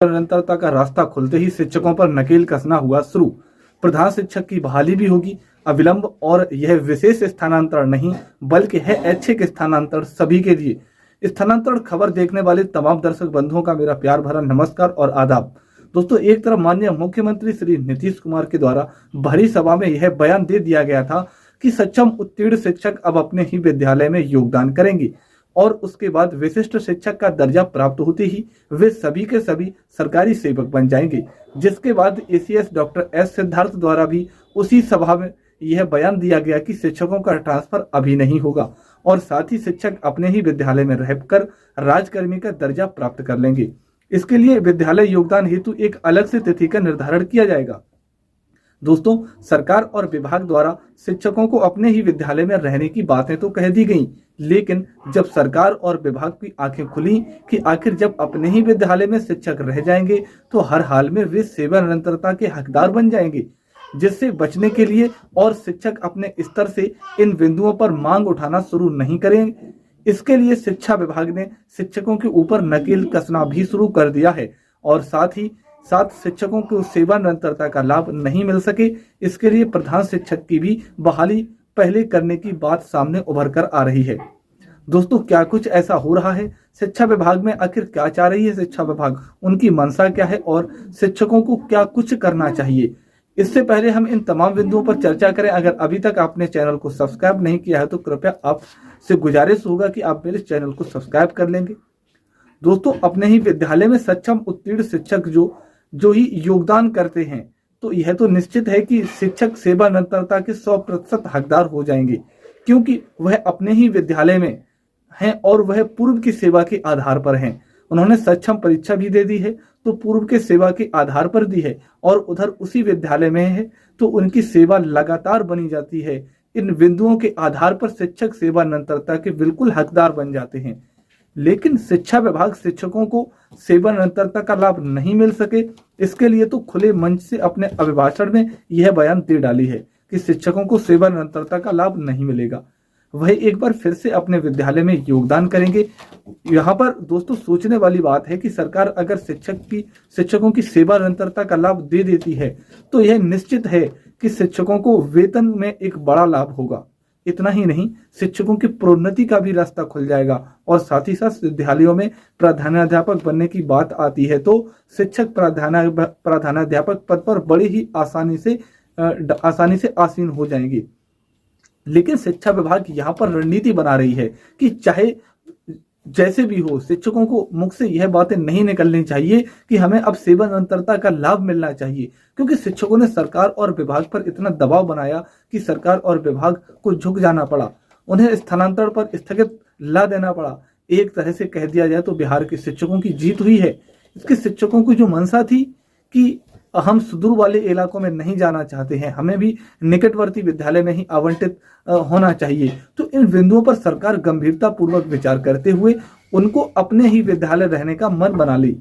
निरंतरता का रास्ता खुलते ही शिक्षकों पर नकेल कसना हुआ शुरू। प्रधान शिक्षक की बहाली भी होगी अविलंब, और यह विशेष स्थानांतरण नहीं बल्कि है ऐच्छिक स्थानांतरण सभी के लिए। स्थानांतरण खबर देखने वाले तमाम दर्शक बंधुओं का मेरा प्यार भरा नमस्कार और आदाब। दोस्तों, एक तरफ माननीय मुख्यमंत्री श्री नीतीश कुमार के द्वारा भरी सभा में यह बयान दे दिया गया था कि सक्षम उत्तीर्ण शिक्षक अब अपने ही विद्यालय में योगदान करेंगे और उसके बाद विशिष्ट शिक्षक का दर्जा प्राप्त होते ही वे सभी के सभी सरकारी सेवक बन जाएंगे। जिसके बाद एसीएस डॉक्टर एस सिद्धार्थ द्वारा भी उसी सभा में यह बयान दिया गया कि शिक्षकों का ट्रांसफर अभी नहीं होगा और साथ ही शिक्षक अपने ही विद्यालय में रहकर राजकर्मी का दर्जा प्राप्त कर लेंगे। इसके लिए विद्यालय योगदान हेतु एक अलग से तिथि का निर्धारण किया जाएगा। दोस्तों, सरकार और विभाग द्वारा शिक्षकों को अपने ही विद्यालय में रहने की बातें तो कह दी गई, लेकिन जब सरकार और विभाग की आंखें खुली कि आखिर जब अपने ही विद्यालय में शिक्षक रह जाएंगे तो हर हाल में वे सेवा निरंतरता के हकदार बन जाएंगे, जिससे बचने के लिए और शिक्षक अपने स्तर से इन बिंदुओं पर मांग उठाना शुरू नहीं करेंगे। इसके लिए शिक्षा विभाग ने शिक्षकों के ऊपर नकेल कसना भी शुरू कर दिया है और साथ शिक्षकों को सेवा निरंतरता का लाभ नहीं मिल सके, इसके लिए प्रधान शिक्षक की भी बहाली पहले करने की बात सामने उभर कर आ रही है। दोस्तों, क्या कुछ ऐसा हो रहा है? शिक्षा विभाग में आखिर क्या चाह रही है शिक्षा विभाग, उनकी मंशा क्या है और शिक्षकों को क्या कुछ करना चाहिए? इससे पहले हम इन तमाम बिंदुओं पर चर्चा करें, अगर अभी तक आपने चैनल को सब्सक्राइब नहीं किया है तो कृपया आपसे गुजारिश होगा कि आप मेरे चैनल को सब्सक्राइब कर लेंगे। दोस्तों, अपने ही विद्यालय में सक्षम उत्तीर्ण शिक्षक जो ही योगदान करते हैं तो यह तो निश्चित है कि शिक्षक सेवा निरंतरता के 100% हकदार हो जाएंगे, क्योंकि वह अपने ही विद्यालय में हैं और वह पूर्व की सेवा के आधार पर हैं। उन्होंने सक्षम परीक्षा भी दे दी है तो पूर्व के सेवा के आधार पर दी है और उधर उसी विद्यालय में है तो उनकी सेवा लगातार बनी जाती है। इन बिंदुओं के आधार पर शिक्षक सेवा निरंतरता के बिल्कुल हकदार बन जाते हैं। लेकिन शिक्षा विभाग शिक्षकों को सेवा निरंतरता का लाभ नहीं मिल सके, इसके लिए तो खुले मंच से अपने अभिभाषण में यह बयान दे डाली है कि शिक्षकों को सेवा निरंतरता का लाभ नहीं मिलेगा, वह एक बार फिर से अपने विद्यालय में योगदान करेंगे। यहाँ पर दोस्तों सोचने वाली बात है कि सरकार अगर शिक्षकों की सेवा निरंतरता का लाभ दे देती है तो यह निश्चित है कि शिक्षकों को वेतन में एक बड़ा लाभ होगा। इतना ही नहीं, शिक्षकों की प्रोन्नति का भी रास्ता खुल जाएगा और साथ ही साथ विद्यालयों में प्रधानाध्यापक बनने की बात आती है तो शिक्षक प्रधानाध्यापक पद पर बड़ी ही आसानी से आसीन हो जाएंगे। लेकिन शिक्षा विभाग यहाँ पर रणनीति बना रही है कि चाहे जैसे भी हो, शिक्षकों को मुख से यह बातें नहीं निकलनी चाहिए कि हमें अब सेवा निरंतरता का लाभ मिलना चाहिए, क्योंकि शिक्षकों ने सरकार और विभाग पर इतना दबाव बनाया कि सरकार और विभाग को झुक जाना पड़ा, उन्हें स्थानांतरण पर स्थगित ला देना पड़ा। एक तरह से कह दिया जाए तो बिहार के शिक्षकों की जीत हुई है। इसके शिक्षकों की जो मंशा थी कि हम सुदूर वाले इलाकों में नहीं जाना चाहते हैं, हमें भी निकटवर्ती विद्यालय में ही आवंटित होना चाहिए, तो इन बिंदुओं पर सरकार गंभीरता पूर्वक विचार करते हुए उनको अपने ही विद्यालय रहने का मन बना ली।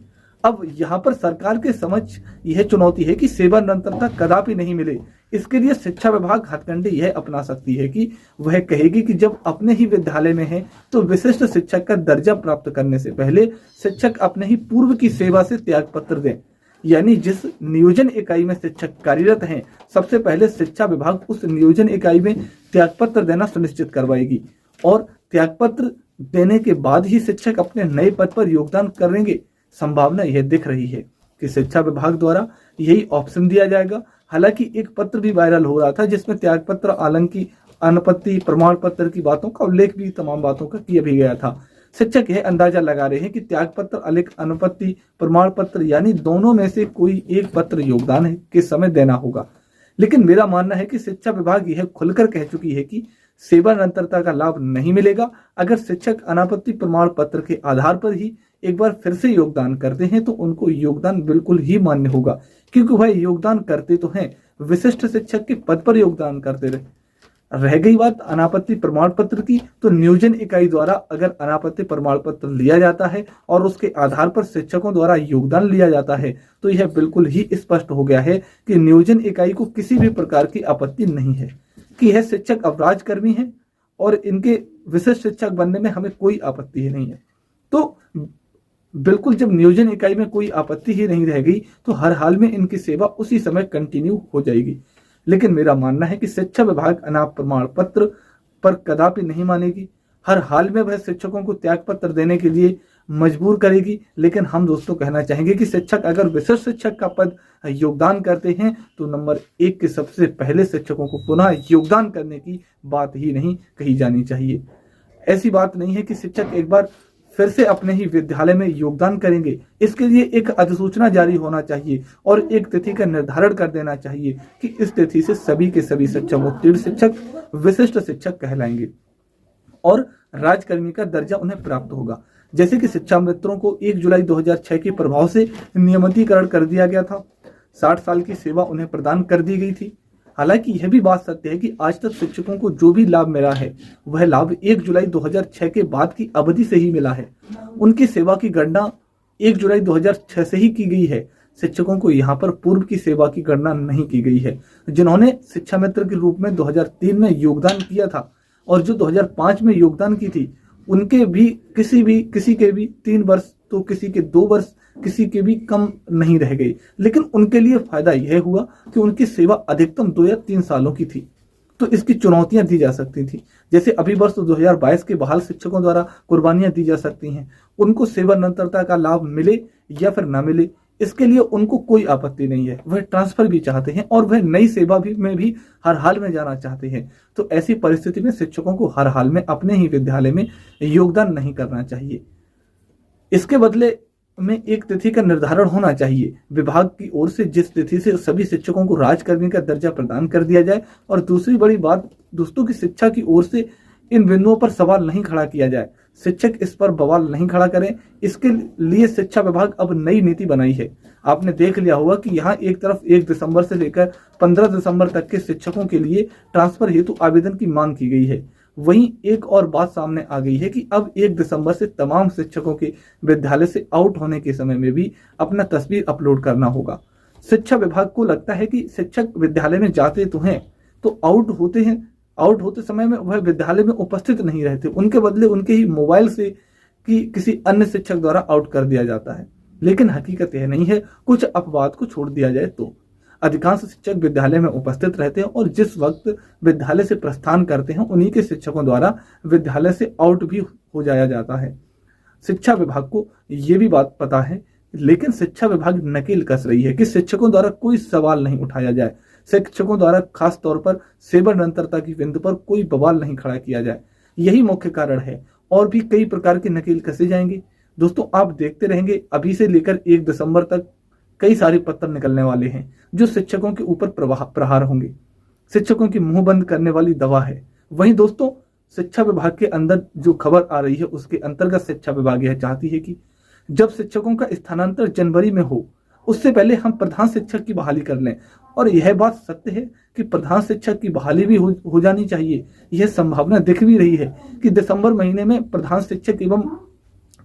अब यहाँ पर सरकार के समक्ष यह चुनौती है कि सेवा निरंतरता कदापि नहीं मिले। इसके लिए शिक्षा विभाग हथकंडे यह अपना सकती है कि वह कहेगी कि जब अपने ही विद्यालय में है तो विशिष्ट शिक्षक का दर्जा प्राप्त करने से पहले शिक्षक अपने ही पूर्व की सेवा से त्यागपत्र दें। यानी जिस नियोजन इकाई में शिक्षक कार्यरत हैं, सबसे पहले शिक्षा विभाग उस नियोजन इकाई में त्यागपत्र देना सुनिश्चित करवाएगी और त्यागपत्र देने के बाद ही शिक्षक अपने नए पद पर योगदान करेंगे। संभावना यह दिख रही है कि शिक्षा विभाग द्वारा यही ऑप्शन दिया जाएगा। हालांकि एक पत्र भी वायरल हो रहा था जिसमें त्यागपत्र, आलंकी, अनुपत्ति, प्रमाण पत्र की बातों का उल्लेख भी, तमाम बातों का किया भी गया था। शिक्षक यह अंदाजा लगा रहे हैं कि त्यागपत्र, अलिख, अनुपत्ति, प्रमाण पत्र यानी दोनों में से कोई एक पत्र योगदान के समय देना होगा। लेकिन मेरा मानना है कि शिक्षा विभाग यह खुलकर कह चुकी है कि सेवा निरंतरता का लाभ नहीं मिलेगा। अगर शिक्षक अनापत्ति प्रमाण पत्र के आधार पर ही एक बार फिर से योगदान करते हैं तो उनको योगदान बिल्कुल ही मान्य होगा, क्योंकि वह योगदान करते तो हैं, विशिष्ट शिक्षक के पद पर योगदान करते रहे। रह गई बात अनापत्ति प्रमाण पत्र की, तो नियोजन इकाई द्वारा अगर अनापत्ति प्रमाण पत्र लिया जाता है और उसके आधार पर शिक्षकों द्वारा योगदान लिया जाता है तो यह बिल्कुल ही स्पष्ट हो गया है कि नियोजन इकाई को किसी भी प्रकार की आपत्ति नहीं है कि यह शिक्षक अब राजकर्मी हैं और इनके विशिष्ट शिक्षक बनने में हमें कोई आपत्ति ही नहीं है। तो बिल्कुल, जब नियोजन इकाई में कोई आपत्ति ही नहीं रह गई तो हर हाल में इनकी सेवा उसी समय कंटिन्यू हो जाएगी। लेकिन मेरा मानना है कि शिक्षा विभाग अनाप प्रमाण पत्र पर कदापि नहीं मानेगी। हर हाल में वह शिक्षकों को त्याग पत्र देने के लिए मजबूर करेगी। लेकिन हम दोस्तों कहना चाहेंगे कि शिक्षक अगर विशिष्ट शिक्षक का पद योगदान करते हैं तो नंबर 1 के सबसे पहले शिक्षकों को पुनः योगदान करने की बात ही नहीं कही जानी चाहिए। ऐसी बात नहीं है कि शिक्षक एक बार फिर से अपने ही विद्यालय में योगदान करेंगे। इसके लिए एक अधिसूचना जारी होना चाहिए और एक तिथि का निर्धारण कर देना चाहिए कि इस तिथि से सभी के सभी शिक्षक उत्तीर्ण शिक्षक विशिष्ट शिक्षक कहलाएंगे और राजकर्मी का दर्जा उन्हें प्राप्त होगा। जैसे कि शिक्षा मित्रों को 1 जुलाई 2006 के प्रभाव से नियमितीकरण कर दिया गया था। 60 साल की सेवा उन्हें प्रदान कर दी गई थी। हालांकि यह भी बात सत्य है कि आज तक शिक्षकों को जो भी लाभ मिला है वह लाभ 1 जुलाई 2006 के बाद की अवधि से ही मिला है। उनकी सेवा की गणना 1 जुलाई 2006 से ही की गई है। शिक्षकों को यहाँ पर पूर्व की सेवा की गणना नहीं की गई है। जिन्होंने शिक्षा मित्र के रूप में 2003 में योगदान किया था और जो 2005 में योगदान की थी, उनके भी किसी के भी 3 वर्ष तो किसी के 2 वर्ष किसी के भी कम नहीं रह गई। लेकिन उनके लिए फायदा यह हुआ कि उनकी सेवा अधिकतम 2 या 3 सालों की थी, तो इसकी चुनौतियां दी जा सकती थी। जैसे अभी वर्ष 2022 के बहाल शिक्षकों द्वारा कुर्बानियां दी जा सकती हैं। उनको सेवानिरंतरता का लाभ मिले या फिर ना मिले, इसके लिए उनको कोई आपत्ति नहीं है। वह ट्रांसफर भी चाहते हैं और वह नई सेवा में भी हर हाल में जाना चाहते हैं। तो ऐसी परिस्थिति में शिक्षकों को हर हाल में अपने ही विद्यालय में योगदान नहीं करना चाहिए। इसके बदले में एक तिथि का निर्धारण होना चाहिए विभाग की ओर से, जिस तिथि से सभी शिक्षकों को राजकर्मी का दर्जा प्रदान कर दिया जाए। और दूसरी बड़ी बात दोस्तों की शिक्षा की ओर से इन बिंदुओं पर सवाल नहीं खड़ा किया जाए। शिक्षक इस पर बवाल नहीं खड़ा करें। इसके लिए शिक्षा विभाग अब नई नीति बनाई है। आपने देख लिया होगा कि यहाँ एक तरफ 1 दिसंबर से लेकर 15 दिसंबर तक के शिक्षकों के लिए ट्रांसफर हेतु आवेदन की मांग की गई है। वहीं एक और बात सामने आ गई है कि अब 1 दिसंबर से तमाम शिक्षकों के विद्यालय से आउट होने के समय में भी अपना तस्वीर अपलोड करना होगा। शिक्षा विभाग को लगता है कि शिक्षक विद्यालय में जाते तो हैं, तो आउट होते समय में वह विद्यालय में उपस्थित नहीं रहते। उनके बदले उनके ही मोबाइल से किसी अन्य शिक्षक द्वारा आउट कर दिया जाता है। लेकिन हकीकत यह नहीं है। कुछ अपवाद को छोड़ दिया जाए तो अधिकांश शिक्षक विद्यालय में उपस्थित रहते हैं और जिस वक्त विद्यालय से प्रस्थान करते हैं उन्हीं के शिक्षकों द्वारा विद्यालय से आउट भी हो जाया जाता है। शिक्षा विभाग को ये भी बात पता है, लेकिन शिक्षा विभाग नकेल कस रही है कि शिक्षकों द्वारा कोई सवाल नहीं उठाया जाए। शिक्षकों द्वारा खास तौर पर सेवा निरंतरता की बिंदु पर कोई बवाल नहीं खड़ा किया जाए। यही मुख्य कारण है। और भी कई प्रकार के नकेल कसे जाएंगे। दोस्तों आप देखते रहेंगे, अभी से लेकर 1 दिसंबर तक कई सारे पत्र निकलने वाले हैं जो शिक्षकों के ऊपर प्रहार होंगे। शिक्षकों की मुंह बंद करने वाली दवा है। वहीं दोस्तों शिक्षा विभाग के अंदर जो खबर आ रही है उसके अंतर्गत शिक्षा विभाग यह चाहती है कि जब शिक्षकों का स्थानांतरण जनवरी में हो उससे पहले हम प्रधान शिक्षक की बहाली कर लें। और यह बात सत्य है कि प्रधान शिक्षक की बहाली भी हो जानी चाहिए। यह संभावना दिख भी रही है कि दिसंबर महीने में प्रधान शिक्षक एवं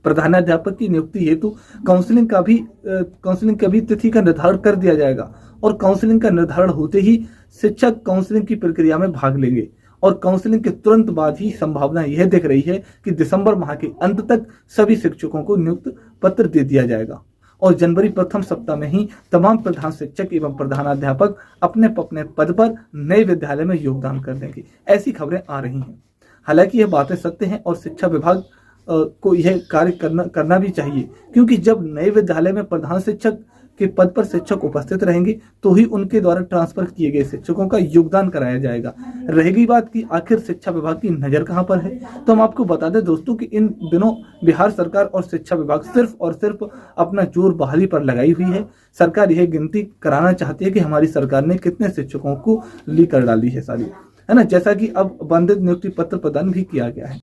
प्रधानाध्यापक की नियुक्ति हेतु काउंसलिंग का भी तिथि का निर्धारण कर दिया जाएगा। और काउंसलिंग का निर्धारण होते ही शिक्षक काउंसलिंग की प्रक्रिया में भाग लेंगे और काउंसलिंग के तुरंत बाद ही संभावना यह दिख रही है कि दिसंबर माह के अंत तक सभी शिक्षकों को नियुक्त पत्र दे दिया जाएगा और जनवरी प्रथम सप्ताह में ही तमाम प्रधान शिक्षक एवं प्रधानाध्यापक अपने पद पर नए विद्यालय में योगदान कर देंगे। ऐसी खबरें आ रही हैं। हालांकि यह बातें सत्य हैं और शिक्षा विभाग को यह कार्य करना भी चाहिए, क्योंकि जब नए विद्यालय में प्रधान शिक्षक के पद पर शिक्षक उपस्थित रहेंगे तो ही उनके द्वारा ट्रांसफर किए गए शिक्षकों का योगदान कराया जाएगा। रहेगी बात कि आखिर शिक्षा विभाग की नजर कहां पर है, तो हम आपको बता दें दोस्तों कि इन दिनों बिहार सरकार और शिक्षा विभाग सिर्फ और सिर्फ अपना जोर बहाली पर लगाई हुई है। सरकार यह गिनती कराना चाहती है कि हमारी सरकार ने कितने शिक्षकों को ली कर डाली है सारी, है ना, जैसा कि अब बंधित नियुक्ति पत्र प्रदान भी किया गया है।